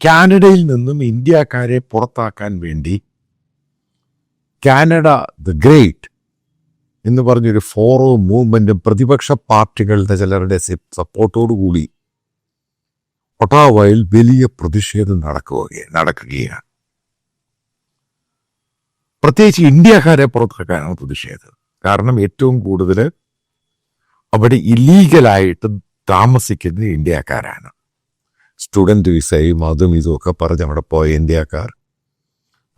കാനഡയിൽ നിന്നും ഇന്ത്യക്കാരെ പുറത്താക്കാൻ വേണ്ടി കാനഡ ദ ഗ്രേറ്റ് എന്ന് പറഞ്ഞൊരു ഫോറവും മൂവ്മെന്റും പ്രതിപക്ഷ പാർട്ടികളുടെ ചിലരുടെ സപ്പോർട്ടോടുകൂടി ഒട്ടാവയിൽ വലിയ പ്രതിഷേധം നടക്കുകയാണ്. പ്രത്യേകിച്ച് ഇന്ത്യക്കാരെ പുറത്താക്കാനാണ് പ്രതിഷേധം. കാരണം ഏറ്റവും കൂടുതൽ അവിടെ ഇല്ലീഗലായിട്ട് താമസിക്കുന്നത് ഇന്ത്യക്കാരാണ്. സ്റ്റുഡൻറ് വിസയും അതും ഇതുമൊക്കെ പറഞ്ഞ് അവിടെ പോയ ഇന്ത്യക്കാർ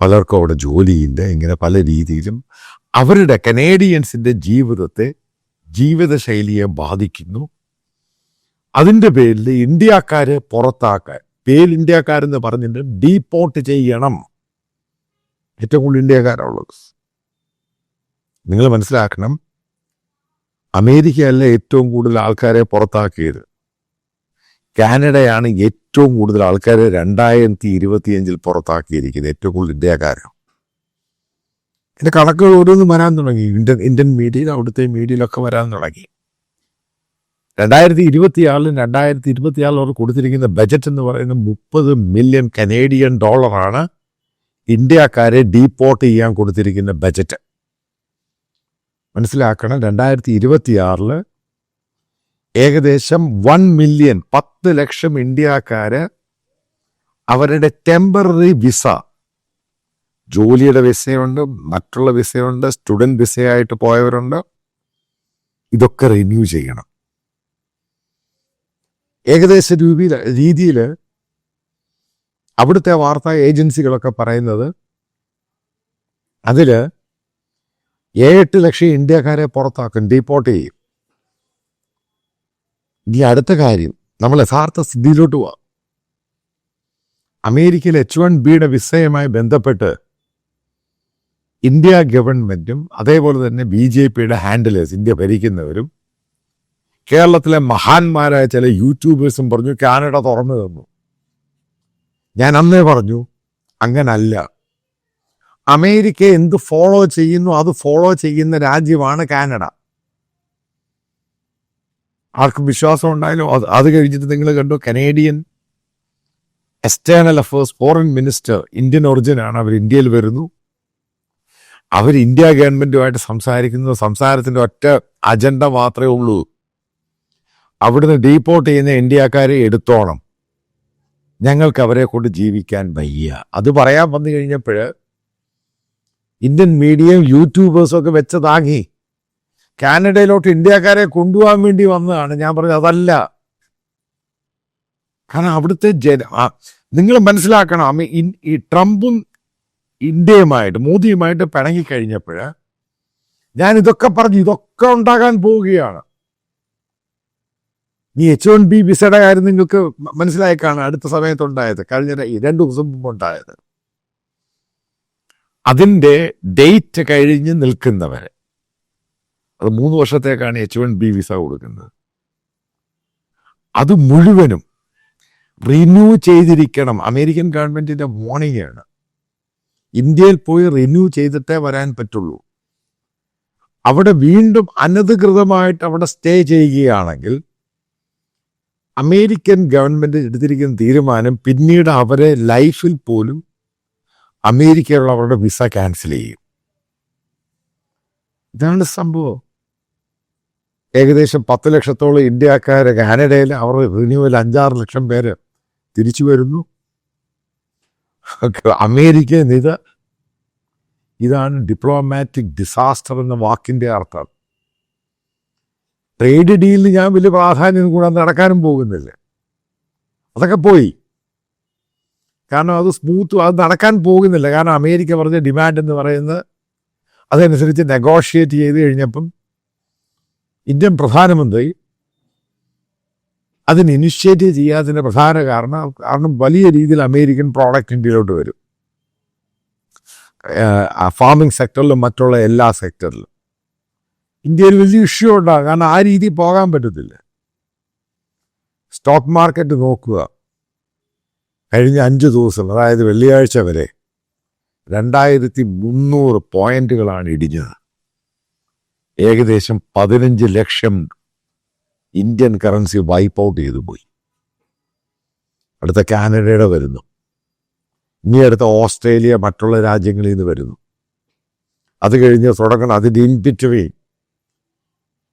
പലർക്കും അവിടെ ജോലിയില്ല. ഇങ്ങനെ പല രീതിയിലും അവരുടെ കനേഡിയൻസിന്റെ ജീവിതശൈലിയെ ബാധിക്കുന്നു. അതിൻ്റെ പേരിൽ ഇന്ത്യക്കാരെ പുറത്താക്കാൻ, ഇന്ത്യക്കാരെന്ന് പറഞ്ഞിട്ട് ഡീപ്പോർട്ട് ചെയ്യണം. ഏറ്റവും കൂടുതൽ ഇന്ത്യക്കാരുള്ളത് നിങ്ങൾ മനസ്സിലാക്കണം. അമേരിക്കയല്ല ഏറ്റവും കൂടുതൽ ആൾക്കാരെ പുറത്താക്കിയത്, കാനഡയാണ് ഏറ്റവും കൂടുതൽ ആൾക്കാരെ 2025 പുറത്താക്കിയിരിക്കുന്നത്. ഏറ്റവും കൂടുതൽ ഇന്ത്യക്കാരാണ്. ഇതിന്റെ കണക്കുകൾ ഓരോന്നും വരാൻ തുടങ്ങി. ഇന്ത്യൻ മീഡിയയിൽ, അവിടുത്തെ മീഡിയയിലൊക്കെ വരാൻ തുടങ്ങി. 2024 അവർ കൊടുത്തിരിക്കുന്ന ബജറ്റ് എന്ന് പറയുന്നത് $30 മില്യൺ കനേഡിയൻ ഇന്ത്യക്കാരെ ഡീപ്പോർട്ട് ചെയ്യാൻ കൊടുത്തിരിക്കുന്ന ബജറ്റ്. മനസ്സിലാക്കണം, 2026 ഏകദേശം 1 മില്യൺ 10 ലക്ഷം ഇന്ത്യക്കാര് അവരുടെ ടെമ്പററി വിസ, ജോലിയുടെ വിസയുണ്ട്, മറ്റുള്ള വിസയുണ്ട്, സ്റ്റുഡൻറ് വിസയായിട്ട് പോയവരുണ്ട്, ഇതൊക്കെ റിന്യൂ ചെയ്യണം. ഏകദേശ രീതിയിൽ അവിടുത്തെ വാർത്താ ഏജൻസികളൊക്കെ പറയുന്നത് അതിൽ 7-8 ലക്ഷം ഇന്ത്യക്കാരെ പുറത്താക്കും, ഡീപ്പോർട്ട് ചെയ്യും. ഇനി അടുത്ത കാര്യം, നമ്മൾ യഥാർത്ഥ സ്ഥിതിയിലോട്ട് പോവാം. അമേരിക്കയിൽ H1B വിസയുമായി ബന്ധപ്പെട്ട് ഇന്ത്യ ഗവൺമെന്റും അതേപോലെ തന്നെ BJPയുടെ ഹാൻഡിലേഴ്സ്, ഇന്ത്യ ഭരിക്കുന്നവരും കേരളത്തിലെ മഹാന്മാരായ ചില യൂട്യൂബേഴ്സും പറഞ്ഞു കാനഡ തുറന്നു തന്നു. ഞാൻ അന്നേ പറഞ്ഞു അങ്ങനല്ല. അമേരിക്ക എന്ത് ഫോളോ ചെയ്യുന്നു അത് ഫോളോ ചെയ്യുന്ന രാജ്യമാണ് കാനഡ. ആർക്കും വിശ്വാസം ഉണ്ടായാലും അത് കഴിഞ്ഞിട്ട് നിങ്ങൾ കണ്ടു, Canadian external affairs foreign minister Indian ഒറിജിനാണ്. അവർ ഇന്ത്യയിൽ വരുന്നു, അവർ ഇന്ത്യ ഗവൺമെന്റുമായിട്ട് സംസാരിക്കുന്നു. സംസാരത്തിന്റെ ഒറ്റ അജണ്ട മാത്രമേ ഉള്ളൂ, അവിടുന്ന് ഡീപ്പോർട്ട് ചെയ്യുന്ന ഇന്ത്യക്കാരെ എടുത്തോണം, ഞങ്ങൾക്ക് അവരെ കൊണ്ട് ജീവിക്കാൻ വയ്യ. അത് പറയാൻ വന്നു കഴിഞ്ഞപ്പോൾ ഇന്ത്യൻ മീഡിയയും യൂട്യൂബേഴ്സും ഒക്കെ വെച്ചതാങ്ങി കാനഡയിലോട്ട് ഇന്ത്യക്കാരെ കൊണ്ടുപോകാൻ വേണ്ടി വന്നതാണ്. ഞാൻ പറഞ്ഞത് അതല്ല. കാരണം അവിടുത്തെ നിങ്ങൾ മനസ്സിലാക്കണം, ഈ ട്രംപും ഇന്ത്യയുമായിട്ട്, മോദിയുമായിട്ട് പിണങ്ങിക്കഴിഞ്ഞപ്പോൾ ഞാൻ ഇതൊക്കെ പറഞ്ഞു, ഇതൊക്കെ ഉണ്ടാകാൻ പോവുകയാണ്. ഈ H1B വിസയുടെ കാര്യം നിങ്ങൾക്ക് മനസ്സിലായേക്കാണ് അടുത്ത സമയത്തുണ്ടായത്, കഴിഞ്ഞ 2 ദിവസം മുമ്പ് ഉണ്ടായത്. അതിൻ്റെ ഡേറ്റ് കഴിഞ്ഞ് നിൽക്കുന്നവരെ, അത് 3 വർഷത്തേക്കാണ് H1B വിസ കൊടുക്കുന്നത്. അത് മുഴുവനും റിന്യൂ ചെയ്തിരിക്കണം. അമേരിക്കൻ ഗവൺമെന്റിന്റെ വാർണിംഗ് ആണ്. ഇന്ത്യയിൽ പോയി റിന്യൂ ചെയ്തിട്ടേ വരാൻ പറ്റുള്ളൂ. അവിടെ വീണ്ടും അനധികൃതമായിട്ട് അവിടെ സ്റ്റേ ചെയ്യുകയാണെങ്കിൽ അമേരിക്കൻ ഗവൺമെന്റ് എടുത്തിരിക്കുന്ന തീരുമാനം പിന്നീട് അവരെ ലൈഫിൽ പോലും അമേരിക്കയിലുള്ള അവരുടെ വിസ ക്യാൻസൽ ചെയ്യും. ഇതാണ് സംഭവം. ഏകദേശം 10 ലക്ഷത്തോളം ഇന്ത്യക്കാര് കാനഡയിൽ അവർ റിന്യൂവൽ 5-6 ലക്ഷം പേര് തിരിച്ചു വരുന്നു. അമേരിക്കയിൽ ഇതാണ് ഡിപ്ലോമാറ്റിക് ഡിസാസ്റ്റർ എന്ന വാക്കിന്റെ അർത്ഥം. ട്രേഡ് ഡീലിന് ഞാൻ വലിയ പ്രാധാന്യം കൂടെ നടക്കാനും പോകുന്നില്ല. അതൊക്കെ പോയി. കാരണം അത് നടക്കാൻ പോകുന്നില്ല. കാരണം അമേരിക്ക പറഞ്ഞ ഡിമാൻഡ് എന്ന് പറയുന്നത് അതനുസരിച്ച് നെഗോഷിയേറ്റ് ചെയ്ത് കഴിഞ്ഞപ്പം ഇന്ത്യൻ പ്രധാനമന്ത്രി അതിന് ഇനിഷ്യേറ്റ് ചെയ്യാത്തതിൻ്റെ പ്രധാന കാരണം വലിയ രീതിയിൽ അമേരിക്കൻ പ്രോഡക്റ്റ് ഇന്ത്യയിലോട്ട് വരും. ഫാമിംഗ് സെക്ടറിലും മറ്റുള്ള എല്ലാ സെക്ടറിലും ഇന്ത്യയിൽ വലിയ ഇഷ്യൂ ഉണ്ടാകും. കാരണം ആ രീതിയിൽ പോകാൻ പറ്റത്തില്ല. സ്റ്റോക്ക് മാർക്കറ്റ് നോക്കുക, കഴിഞ്ഞ 5 ദിവസം, അതായത് വെള്ളിയാഴ്ച വരെ 2300 പോയിന്റുകളാണ് ഇടിഞ്ഞത്. ഏകദേശം 15 ലക്ഷം ഇന്ത്യൻ കറൻസി വൈപ്പ് ഔട്ട് ചെയ്തു പോയി. അടുത്ത കാനഡയുടെ വരുന്നു. ഇനി അടുത്ത ഓസ്ട്രേലിയ, മറ്റുള്ള രാജ്യങ്ങളിൽ നിന്ന് വരുന്നു. അത് കഴിഞ്ഞ് തുടങ്ങണം. അതിൻ്റെ in between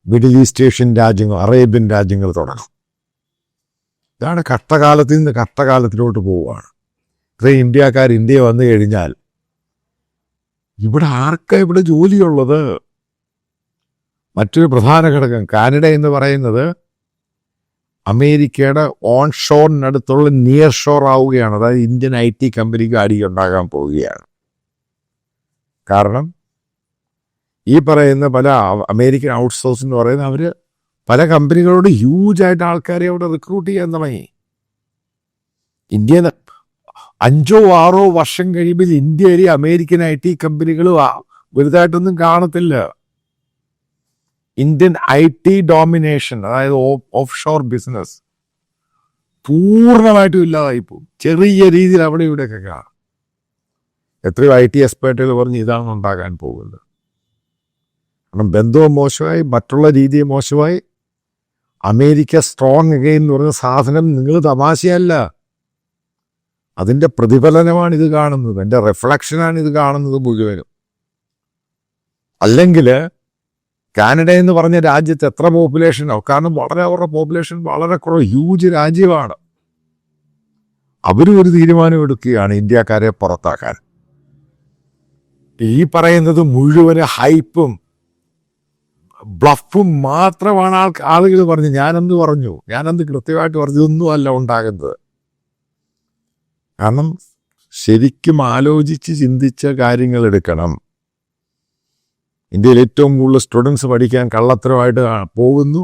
middle east Asian രാജ്യങ്ങൾ, അറേബ്യൻ രാജ്യങ്ങൾ തുടങ്ങും. ഇതാണ് കഷ്ടകാലത്തിൽ നിന്ന് കഷ്ടകാലത്തിലോട്ട് പോവുകയാണ്. ഇത്രയും ഇന്ത്യക്കാർ ഇന്ത്യ വന്നു കഴിഞ്ഞാൽ ഇവിടെ ആർക്കാ ഇവിടെ ജോലിയുള്ളത്? മറ്റൊരു പ്രധാന ഘടകം കാനഡ എന്ന് പറയുന്നത് അമേരിക്കയുടെ ഓൺ ഷോറിനടുത്തുള്ള നിയർ ഷോർ ആവുകയാണ്. അതായത് ഇന്ത്യൻ IT കമ്പനിക്ക് അടി ഉണ്ടാകാൻ പോവുകയാണ്. കാരണം ഈ പറയുന്ന പല അമേരിക്കൻ ഔട്ട്സോഴ്സ് എന്ന് പറയുന്ന അവർ പല കമ്പനികളോട് ഹ്യൂജായിട്ട് ആൾക്കാരെ അവിടെ റിക്രൂട്ട് ചെയ്യാൻ തുടങ്ങി. ഇന്ത്യയിൽ 5-6 വർഷം കഴിയുമ്പോൾ ഇന്ത്യയിൽ അമേരിക്കൻ IT കമ്പനികൾ വലുതായിട്ടൊന്നും കാണത്തില്ല. ഇന്ത്യൻ IT ഡോമിനേഷൻ, അതായത് ഓഫ് ഷോർ ബിസിനസ് പൂർണ്ണമായിട്ടും ഇല്ലാതായിപ്പോവും. ചെറിയ രീതിയിൽ അവിടെ ഇവിടെയൊക്കെ കാണാം. എത്രയോ IT എക്സ്പേർട്ടുകൾ പറഞ്ഞ് ഇതാണ് ഉണ്ടാകാൻ പോകുന്നത്. കാരണം ബന്ധവും മോശമായി, മറ്റുള്ള രീതിയും മോശമായി. അമേരിക്ക സ്ട്രോങ് അഗെയിൻ എന്ന് പറയുന്ന സാധനം നിങ്ങൾ തമാശയല്ല, അതിൻ്റെ പ്രതിഫലനമാണ് ഇത് കാണുന്നത്, എൻ്റെ റിഫ്ലക്ഷനാണ് ഇത് കാണുന്നത് മുഴുവനും. അല്ലെങ്കിൽ കാനഡ എന്ന് പറഞ്ഞ രാജ്യത്ത് എത്ര പോപ്പുലേഷനോ, കാരണം വളരെ അവരുടെ പോപ്പുലേഷൻ വളരെ കുറവ്, ഹ്യൂജ് രാജ്യമാണ്. അവരും ഒരു തീരുമാനം എടുക്കുകയാണ് ഇന്ത്യക്കാരെ പുറത്താക്കാൻ. ഈ പറയുന്നത് മുഴുവൻ ഹൈപ്പും ബ്ലഫും മാത്രമാണ് ആളുകൾ പറഞ്ഞു. ഞാനന്ന് കൃത്യമായിട്ട് പറഞ്ഞു, ഇതൊന്നും അല്ല ഉണ്ടാകുന്നത്. കാരണം ശരിക്കും ആലോചിച്ച് ചിന്തിച്ച കാര്യങ്ങൾ എടുക്കണം. ഇന്ത്യയിൽ ഏറ്റവും കൂടുതൽ സ്റ്റുഡൻസ് പഠിക്കാൻ കള്ളത്തരമായിട്ട് പോകുന്നു,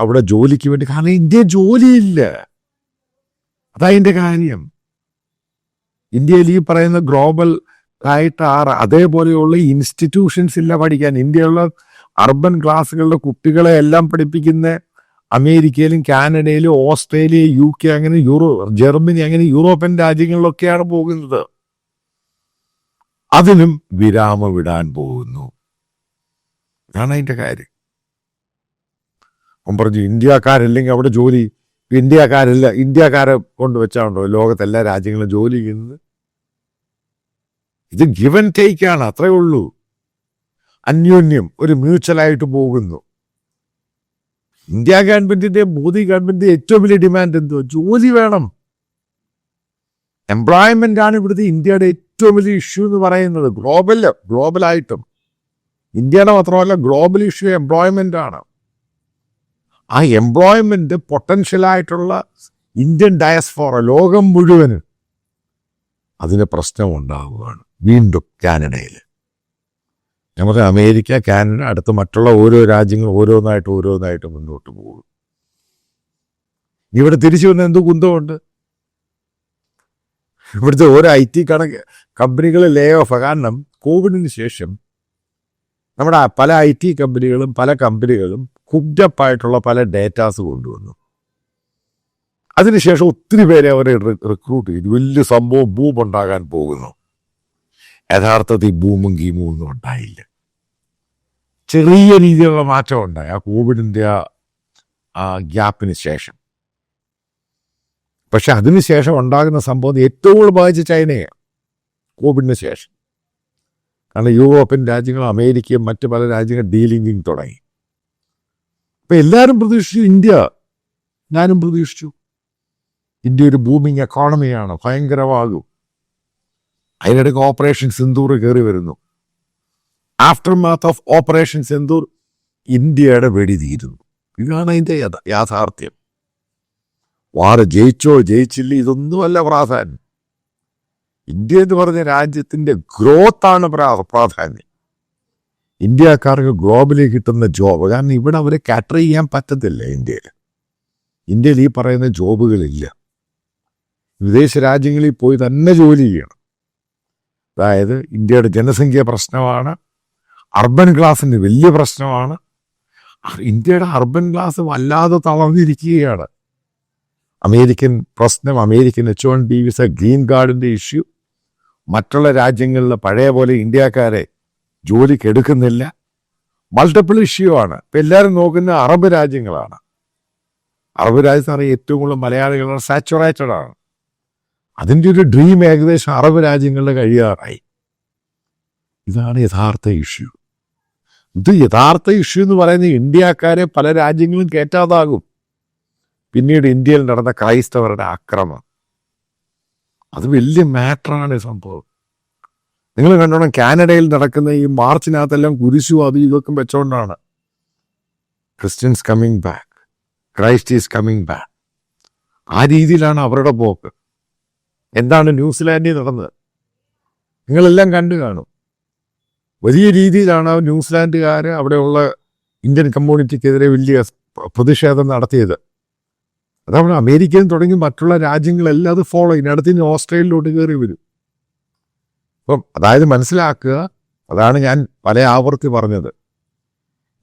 അവിടെ ജോലിക്ക് വേണ്ടി. കാരണം ഇന്ത്യയിൽ ജോലിയില്ല, അതതിൻ്റെ കാര്യം. ഇന്ത്യയിൽ ഈ പറയുന്ന ഗ്ലോബൽ ആയിട്ട് അതേപോലെയുള്ള ഇൻസ്റ്റിറ്റ്യൂഷൻസ് ഇല്ല പഠിക്കാൻ. ഇന്ത്യയിലുള്ള അർബൻ ക്ലാസ്സുകളുടെ കുട്ടികളെ എല്ലാം പഠിപ്പിക്കുന്ന അമേരിക്കയിലും കാനഡയിലും ഓസ്ട്രേലിയ, UK, അങ്ങനെ ജർമ്മനി, അങ്ങനെ യൂറോപ്യൻ രാജ്യങ്ങളിലൊക്കെയാണ് പോകുന്നത്. അതിനും വിരാമം വിടാൻ പോകുന്നു. ഇതാണ് അതിൻ്റെ കാര്യം. അവൻ പറഞ്ഞു ഇന്ത്യക്കാരില്ലെങ്കിൽ അവിടെ ജോലി, ഇന്ത്യക്കാരെ കൊണ്ടുവച്ചാണ്ടോ ലോകത്തെല്ലാ രാജ്യങ്ങളും ജോലി ചെയ്യുന്നത്? ഇത് ഗിവ് ആൻഡ് ടേക്ക് ആണ്, അത്രേ ഉള്ളൂ. അന്യോന്യം ഒരു മ്യൂച്വലായിട്ട് പോകുന്നു. ഇന്ത്യ ഗവൺമെന്റിന്റെ, മോദി ഗവൺമെന്റിന്റെ ഏറ്റവും വലിയ ഡിമാൻഡ് എന്തോ? ജോലി വേണം. എംപ്ലോയ്മെന്റ് ആണ് ഇവിടുത്തെ ഇന്ത്യയുടെ ഏറ്റവും വലിയ ഇഷ്യൂ എന്ന് പറയുന്നത്. ഗ്ലോബലായിട്ടും ഇന്ത്യയുടെ മാത്രമല്ല, ഗ്ലോബൽ ഇഷ്യൂ എംപ്ലോയ്മെന്റ് ആണ്. ആ എംപ്ലോയ്മെന്റ് പൊട്ടൻഷ്യലായിട്ടുള്ള ഇന്ത്യൻ ഡയസ്പോറ, ലോകം മുഴുവനും അതിന് പ്രശ്നം ഉണ്ടാവുകയാണ്. വീണ്ടും കാനഡയിൽ നമ്മുടെ അമേരിക്ക, കാനഡ, അടുത്ത് മറ്റുള്ള ഓരോ രാജ്യങ്ങളും ഓരോന്നായിട്ട് മുന്നോട്ട് പോകും. ഇവിടെ തിരിച്ചു വന്ന എന്ത് കുന്തമുണ്ട്? ഇവിടുത്തെ ഓരോ IT കമ്പനികൾ ലേ ഓഫ്. കാരണം കോവിഡിന് ശേഷം നമ്മുടെ പല IT കമ്പനികളും പല കമ്പനികളും കുബ്ജപ്പായിട്ടുള്ള പല ഡേറ്റാസ് കൊണ്ടുവന്നു. അതിനുശേഷം ഒത്തിരി പേരെ അവരെ റിക്രൂട്ട് ചെയ്തു. വലിയ സംഭവം, ബൂം ഉണ്ടാകാൻ പോകുന്നു. യഥാർത്ഥത്തിൽ ബൂമും ഗീമും ഒന്നും ഉണ്ടായില്ല. ചെറിയ രീതിയിലുള്ള മാറ്റം ഉണ്ടായി ആ കോവിഡിൻ്റെ ആ ഗ്യാപ്പിന് ശേഷം. പക്ഷെ അതിനുശേഷം ഉണ്ടാകുന്ന സംഭവം ഏറ്റവും കൂടുതൽ ബാധിച്ച ചൈനയാണ് കോവിഡിന് ശേഷം. കാരണം യൂറോപ്യൻ രാജ്യങ്ങളും അമേരിക്കയും മറ്റ് പല രാജ്യങ്ങളും ഡീലിംഗിങ് തുടങ്ങി. അപ്പം എല്ലാവരും പ്രതീക്ഷിച്ചു, ഞാനും പ്രതീക്ഷിച്ചു, ഇന്ത്യ ഒരു ബൂമിങ് എക്കോണമിയാണ്, ഭയങ്കരമാകും. അതിനിടയ്ക്ക് ഓപ്പറേഷൻ സിന്ദൂർ കയറി വരുന്നു. After math of operation Sindoor ഇന്ത്യയുടെ വെടി തീരുന്നു. ഇതാണ് അതിൻ്റെ യാഥാർത്ഥ്യം. വാറ് ജയിച്ചോ ജയിച്ചില്ല ഇതൊന്നുമല്ല പ്രാധാന്യം. ഇന്ത്യ എന്ന് പറഞ്ഞ രാജ്യത്തിൻ്റെ ഗ്രോത്താണ് പ്രാധാന്യം. ഇന്ത്യക്കാർക്ക് ഗ്ലോബലി കിട്ടുന്ന ജോബ്. കാരണം ഇവിടെ അവരെ കാറ്റർ ചെയ്യാൻ പറ്റത്തില്ല. ഇന്ത്യയിൽ ഈ പറയുന്ന ജോബുകളില്ല. വിദേശ രാജ്യങ്ങളിൽ പോയി തന്നെ ജോലി ചെയ്യണം. അതായത് ഇന്ത്യയുടെ ജനസംഖ്യ പ്രശ്നമാണ്, അർബൻ ക്ലാസ്സിന് വലിയ പ്രശ്നമാണ്. ഇന്ത്യയുടെ അർബൻ ക്ലാസ് വല്ലാതെ തളർന്നിരിക്കുകയാണ്. അമേരിക്കൻ പ്രശ്നം, അമേരിക്കൻ H-1B വിസ, ഗ്രീൻ കാർഡിൻ്റെ ഇഷ്യൂ, മറ്റുള്ള രാജ്യങ്ങളിൽ പഴയ പോലെ ഇന്ത്യക്കാരെ ജോലിക്ക് എടുക്കുന്നില്ല. മൾട്ടിപ്പിൾ ഇഷ്യൂ ആണ്. ഇപ്പം എല്ലാവരും നോക്കുന്ന അറബ് രാജ്യങ്ങളാണ്. അറബ് രാജ്യത്താണ് ഏറ്റവും കൂടുതൽ മലയാളികളുടെ സാച്ചുറേറ്റഡ് ആണ്. അതിൻ്റെ ഒരു ഡ്രീം ഏകദേശം അറബ് രാജ്യങ്ങളുടെ കഴിയാറായി. ഇതാണ് യഥാർത്ഥ ഇഷ്യൂ. ഇത് യഥാർത്ഥ ഇഷ്യൂ എന്ന് പറയുന്നത് ഇന്ത്യക്കാരെ പല രാജ്യങ്ങളും കയറ്റാതാകും. പിന്നീട് ഇന്ത്യയിൽ നടന്ന ക്രൈസ്തവരുടെ ആക്രമണം, അത് വലിയ മാറ്ററാണ് സംഭവം. നിങ്ങൾ കണ്ടോണം, കാനഡയിൽ നടക്കുന്ന ഈ മാർച്ചിനകത്തെല്ലാം കുരിശും അതും ഇതൊക്കെ വെച്ചോണ്ടാണ് Christians coming back, Christ is coming back. ആ രീതിയിലാണ് അവരുടെ പോക്ക്. എന്താണ് ന്യൂസിലാൻഡിൽ നടന്നത്? നിങ്ങളെല്ലാം കണ്ടു കാണും. വലിയ രീതിയിലാണ് ന്യൂസിലാൻഡുകാർ അവിടെയുള്ള ഇന്ത്യൻ കമ്മ്യൂണിറ്റിക്കെതിരെ വലിയ പ്രതിഷേധം നടത്തിയത്. അതവിടെ അമേരിക്കയിൽ തുടങ്ങി മറ്റുള്ള രാജ്യങ്ങളെല്ലാം അത് ഫോളോ ചെയ്യും. അടുത്തിന് ഓസ്ട്രേലിയയിലോട്ട് കയറി വരും. അപ്പം അതായത് മനസ്സിലാക്കുക, അതാണ് ഞാൻ പല ആവർത്തി പറഞ്ഞത്,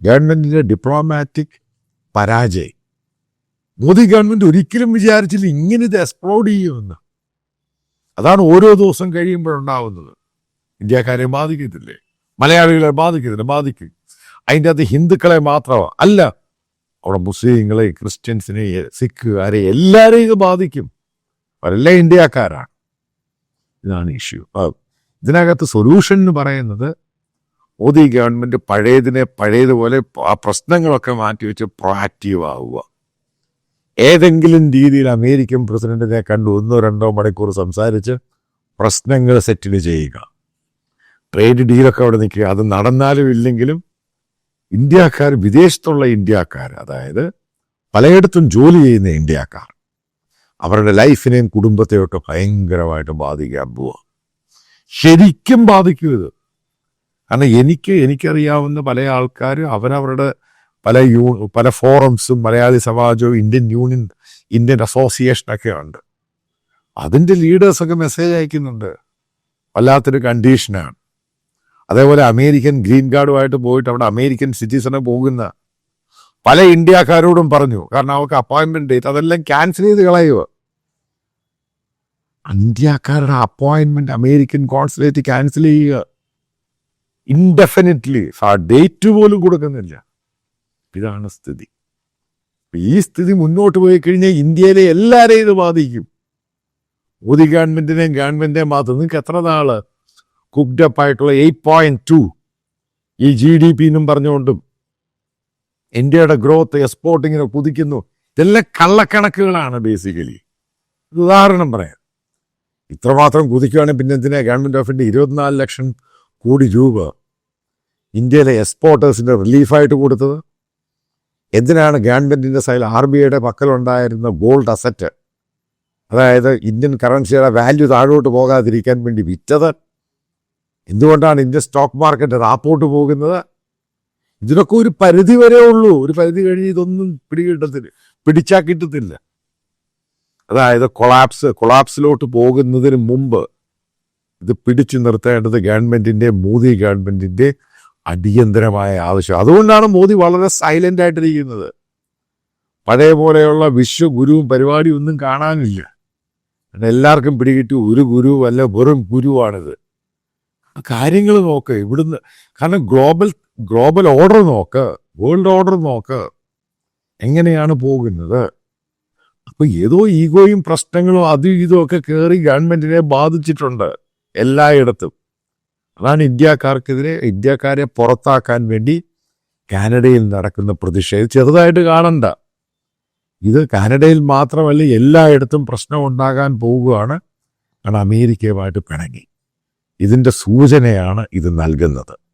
ഗവൺമെൻറ്റിൻ്റെ ഡിപ്ലോമാറ്റിക് പരാജയം. മോദി ഗവൺമെൻറ് ഒരിക്കലും വിചാരിച്ചില്ല ഇങ്ങനെ ഇത് എക്സ്പ്ലോഡ് ചെയ്യുമെന്ന്. അതാണ് ഓരോ ദിവസം കഴിയുമ്പോഴുണ്ടാവുന്നത്. ഇന്ത്യക്കാരെ ബാധിക്കത്തില്ലേ, മലയാളികളെ ബാധിക്കും. അതിൻ്റെ അത് ഹിന്ദുക്കളെ മാത്രമാണ് അല്ല, അവിടെ മുസ്ലിങ്ങളെ, ക്രിസ്ത്യൻസിനെ, സിഖുകാരെ എല്ലാവരെയും ഇത് ബാധിക്കും. അവരെല്ലാം ഇന്ത്യക്കാരാണ്. ഇതാണ് ഇഷ്യൂ. ഇതിനകത്ത് സൊല്യൂഷൻ എന്ന് പറയുന്നത് മോദി ഗവൺമെൻറ് പഴയതുപോലെ ആ പ്രശ്നങ്ങളൊക്കെ മാറ്റിവെച്ച് പ്രൊആക്റ്റീവ് ആവുക. ഏതെങ്കിലും രീതിയിൽ അമേരിക്കൻ പ്രസിഡന്റിനെ കണ്ട് 1-2 മണിക്കൂർ സംസാരിച്ച് പ്രശ്നങ്ങൾ സെറ്റിൽ ചെയ്യുക. ട്രേഡ് ഡീലൊക്കെ അവിടെ നിൽക്കുക. അത് നടന്നാലും ഇല്ലെങ്കിലും ഇന്ത്യക്കാർ, വിദേശത്തുള്ള ഇന്ത്യക്കാർ, അതായത് പലയിടത്തും ജോലി ചെയ്യുന്ന ഇന്ത്യക്കാർ, അവരുടെ ലൈഫിനെയും കുടുംബത്തെയും ഒക്കെ ഭയങ്കരമായിട്ട് ബാധിക്കാൻ പോവുക. ശരിക്കും ബാധിക്കും ഇത്. കാരണം എനിക്കറിയാവുന്ന പല ആൾക്കാർ അവരവരുടെ പല ഫോറംസും, മലയാളി സമാജവും, ഇന്ത്യൻ അസോസിയേഷനൊക്കെ ഉണ്ട്. അതിൻ്റെ ലീഡേഴ്സൊക്കെ മെസ്സേജ് അയക്കുന്നുണ്ട്. വല്ലാത്തൊരു കണ്ടീഷനാണ്. അതേപോലെ അമേരിക്കൻ ഗ്രീൻ കാർഡുമായിട്ട് പോയിട്ട് അവിടെ അമേരിക്കൻ സിറ്റിസനെ പോകുന്ന പല ഇന്ത്യക്കാരോടും പറഞ്ഞു. കാരണം അവർക്ക് അപ്പോയിൻമെന്റ് ഡേറ്റ് അതെല്ലാം ക്യാൻസൽ ചെയ്ത് കളയുക. ഇന്ത്യക്കാരുടെ അപ്പോയിൻമെന്റ് അമേരിക്കൻ കോൺസുലേറ്റ് ക്യാൻസൽ ചെയ്യുക ഇൻഡെഫിനിറ്റ്ലി. ആ ഡേറ്റ് പോലും കൊടുക്കുന്നില്ല. ഇതാണ് സ്ഥിതി. ഈ സ്ഥിതി മുന്നോട്ട് പോയി കഴിഞ്ഞാൽ ഇന്ത്യയിലെ എല്ലാവരെയും ഇത് ബാധിക്കും. മോദി ഗവൺമെന്റിനെയും മാത്രം. നിങ്ങൾക്ക് എത്ര നാള് കുക്ഡപ്പ് ആയിട്ടുള്ള 8.2 ഈ GDP എന്നും പറഞ്ഞുകൊണ്ടും ഇന്ത്യയുടെ ഗ്രോത്ത്, എക്സ്പോർട്ടിങ്ങിനെ കുതിക്കുന്നു. ഇതെല്ലാം കള്ളക്കണക്കുകളാണ് ബേസിക്കലി. ഉദാഹരണം പറയാം, ഇത്രമാത്രം കുതിക്കുകയാണെങ്കിൽ പിന്നെ എന്തിനാ government of India 24 lakh crore രൂപ ഇന്ത്യയിലെ എക്സ്പോർട്ടേഴ്സിന്റെ റിലീഫായിട്ട് കൊടുത്തത്? എന്തിനാണ് ഗവൺമെന്റിന്റെ സൈഡിൽ RBIയുടെ പക്കലുണ്ടായിരുന്ന ഗോൾഡ് അസറ്റ്, അതായത് ഇന്ത്യൻ കറൻസിയുടെ വാല്യൂ താഴോട്ട് പോകാതിരിക്കാൻ വേണ്ടി വിറ്റത്? എന്തുകൊണ്ടാണ് ഇന്ത്യൻ സ്റ്റോക്ക് മാർക്കറ്റ് റാപ്പോട്ട് പോകുന്നത്? ഇതിനൊക്കെ ഒരു പരിധി വരെ ഉള്ളൂ. ഒരു പരിധി കഴിഞ്ഞ് ഇതൊന്നും പിടിച്ചാൽ കിട്ടത്തില്ല. അതായത് കൊളാപ്സിലോട്ട് പോകുന്നതിന് മുമ്പ് ഇത് പിടിച്ചു നിർത്തേണ്ടത് മോദി ഗവൺമെന്റിന്റെ അടിയന്തരമായ ആവശ്യം. അതുകൊണ്ടാണ് മോദി വളരെ സൈലന്റ് ആയിട്ടിരിക്കുന്നത്. പഴയ പോലെയുള്ള വിശ്വഗുരുവും പരിപാടിയും ഒന്നും കാണാനില്ല. എല്ലാവർക്കും പിടികിട്ടി ഒരു ഗുരുവല്ല, വെറും ഗുരുവാണിത്. കാര്യങ്ങൾ നോക്ക് ഇവിടുന്ന്. കാരണം ഗ്ലോബൽ ഓർഡർ നോക്ക്, വേൾഡ് ഓർഡർ നോക്ക്, എങ്ങനെയാണ് പോകുന്നത്. അപ്പൊ ഏതോ ഈഗോയും പ്രശ്നങ്ങളും അതും ഇതും ഒക്കെ കയറി ഗവൺമെന്റിനെ ബാധിച്ചിട്ടുണ്ട് എല്ലായിടത്തും. അതാണ് ഇന്ത്യക്കാരെ പുറത്താക്കാൻ വേണ്ടി കാനഡയിൽ നടക്കുന്ന പ്രതിഷേധം ചെറുതായിട്ട് കാണണ്ട. ഇത് കാനഡയിൽ മാത്രമല്ല, എല്ലായിടത്തും പ്രശ്നം ഉണ്ടാകാൻ പോവുകയാണ്. കാരണം അമേരിക്കയുമായിട്ട് പിണങ്ങി. ഇതിൻ്റെ സൂചനയാണ് ഇത് നൽകുന്നത്.